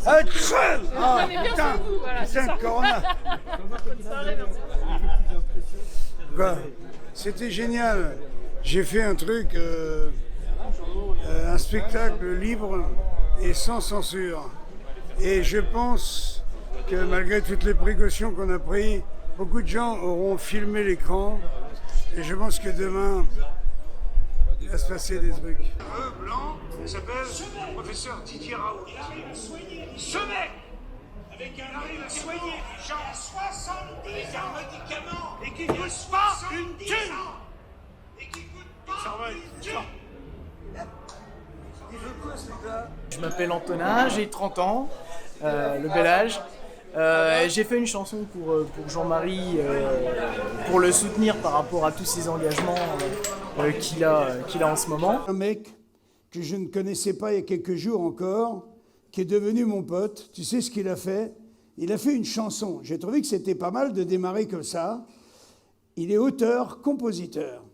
Ah, putain, putain, Corona. Quoi, c'était génial. J'ai fait un truc, un spectacle libre et sans censure. Et je pense que malgré toutes les précautions qu'on a prises, beaucoup de gens auront filmé l'écran. Et je pense que demain, il va se passer des trucs. Le blanc s'appelle professeur Didier Raoult. Ce mec, il arrive à soigner des gens à 70 ans, médicaments, et qui ne coûte pas une thune. Et qui coûte pas une thune. Il veut quoi ce gars? Je m'appelle Antonin, j'ai 30 ans, le bel âge. J'ai fait une chanson pour Jean-Marie, pour le soutenir par rapport à tous ses engagements qu'il a en ce moment. Un mec que je ne connaissais pas il y a quelques jours encore, qui est devenu mon pote. Tu sais ce qu'il a fait? Il a fait une chanson. J'ai trouvé que c'était pas mal de démarrer comme ça. Il est auteur-compositeur.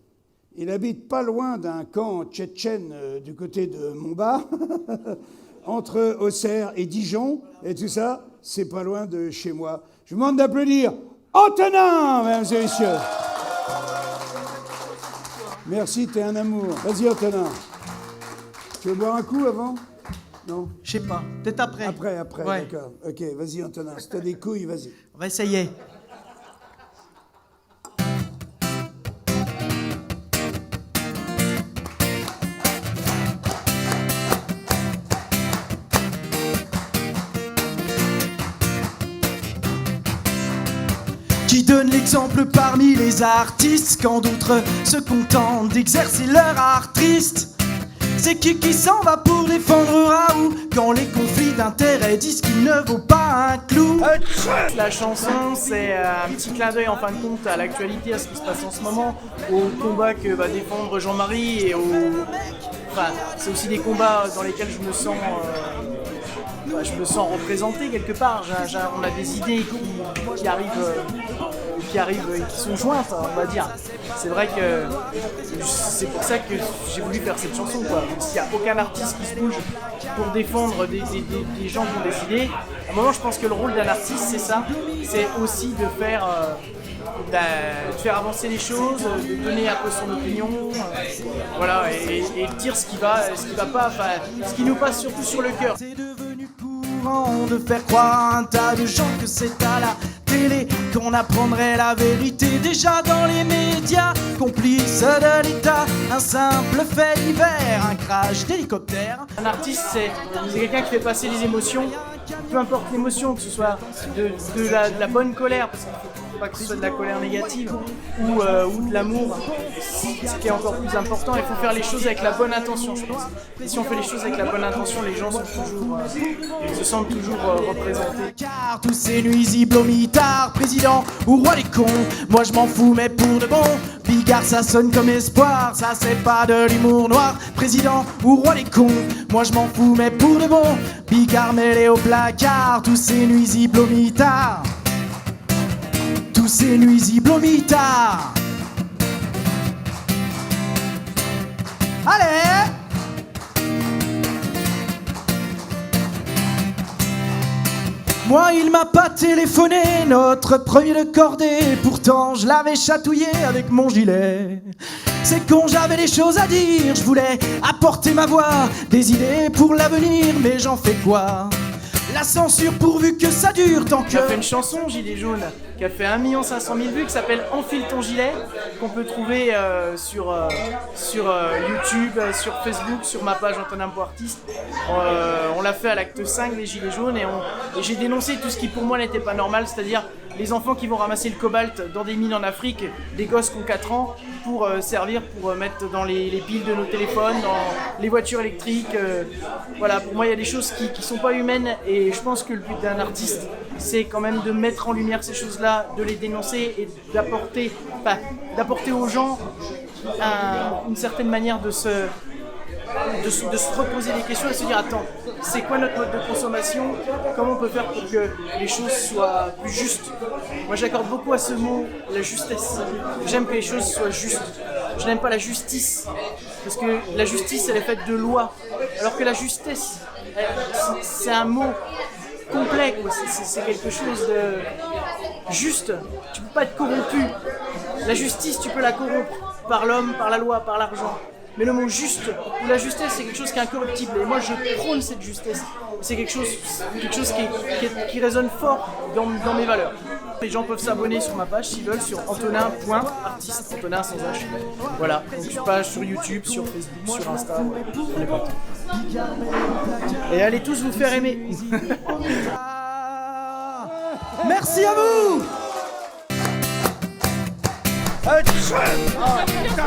Il habite pas loin d'un camp tchétchène du côté de Montbard, entre Auxerre et Dijon, et tout ça, c'est pas loin de chez moi. Je vous demande d'applaudir Antonin, mesdames et messieurs. Merci, t'es un amour. Vas-y, Antonin. Tu veux boire un coup avant? Non? Je sais pas, peut-être après. Après, ouais. D'accord. Ok, vas-y, Antonin. Si t'as des couilles, vas-y. On va essayer. Qui donne l'exemple parmi les artistes quand d'autres se contentent d'exercer leur art triste? C'est qui s'en va pour défendre Raoult quand les conflits d'intérêts disent qu'il ne vaut pas un clou? La chanson, c'est un petit clin d'œil en fin de compte à l'actualité, à ce qui se passe en ce moment, au combat que va défendre Jean-Marie et Enfin, c'est aussi des combats dans lesquels je me sens représenté quelque part. On a des idées qui arrivent et qui sont jointes, on va dire. C'est vrai que c'est pour ça que j'ai voulu faire cette chanson, quoi. S'il n'y a aucun artiste qui se bouge pour défendre des gens qui ont des idées, à un moment je pense que le rôle d'un artiste c'est ça, c'est aussi de faire avancer les choses, de donner un peu son opinion, voilà, et de dire ce qui va pas, enfin, ce qui nous passe surtout sur le cœur. C'est devenu courant de faire croire à un tas de gens que c'est à la télé qu'on apprendrait la vérité. Déjà dans les médias, complices de l'État, un simple fait divers, un crash d'hélicoptère. Un artiste, c'est quelqu'un qui fait passer les émotions, peu importe l'émotion, que ce soit de la bonne colère, parce qu'il faut pas que ce soit de la colère négative, ou de l'amour, ce qui est encore plus important. Il faut faire les choses avec la bonne intention, je pense. Et si on fait les choses avec la bonne intention, les gens se sentent toujours représentés. Car tous ces nuisibles au mitard, président ou roi des cons, moi je m'en fous mais pour de bon, Bigard ça sonne comme espoir, ça c'est pas de l'humour noir. Président ou roi des cons, moi je m'en fous mais pour de bon, Bigard mêlé au placard, tous ces nuisibles au mitard. Tous ces nuisibles au mitard. Allez! Moi il m'a pas téléphoné, notre premier de cordée, pourtant je l'avais chatouillé avec mon gilet. C'est con, j'avais des choses à dire, je voulais apporter ma voix, des idées pour l'avenir, mais j'en fais quoi? La censure pourvu que ça dure tant que... J'ai fait une chanson, Gilet jaune, qui a fait 1 500 000 vues, qui s'appelle Enfile ton gilet, qu'on peut trouver sur YouTube, sur Facebook, sur ma page Antonin Beau Artiste. On l'a fait à l'acte 5 des Gilets jaunes et j'ai dénoncé tout ce qui pour moi n'était pas normal, c'est-à-dire les enfants qui vont ramasser le cobalt dans des mines en Afrique, des gosses qui ont 4 ans, pour servir pour mettre dans les piles de nos téléphones, dans les voitures électriques. Voilà, pour moi il y a des choses qui sont pas humaines et je pense que le but d'un artiste c'est quand même de mettre en lumière ces choses-là, de les dénoncer et d'apporter aux gens une certaine manière de se reposer des questions et se dire attends, c'est quoi notre mode de consommation, comment on peut faire pour que les choses soient plus justes. Moi j'accorde beaucoup à ce mot, la justesse. J'aime que les choses soient justes. Je n'aime pas la justice, parce que la justice elle est faite de lois. Alors que la justesse, c'est un mot complet, quoi. C'est quelque chose de juste. Tu peux pas être corrompu. La justice, tu peux la corrompre par l'homme, par la loi, par l'argent. Mais le mot juste ou la justesse, c'est quelque chose qui est incorruptible. Et moi, je prône cette justesse. C'est quelque chose qui résonne fort dans mes valeurs. Les gens peuvent s'abonner sur ma page s'ils veulent sur antonin.artiste, Antonin sans H. Voilà, donc je page sur YouTube, sur Facebook, sur Insta, on est partout. Et allez tous vous faire aimer. Merci à vous. Putain,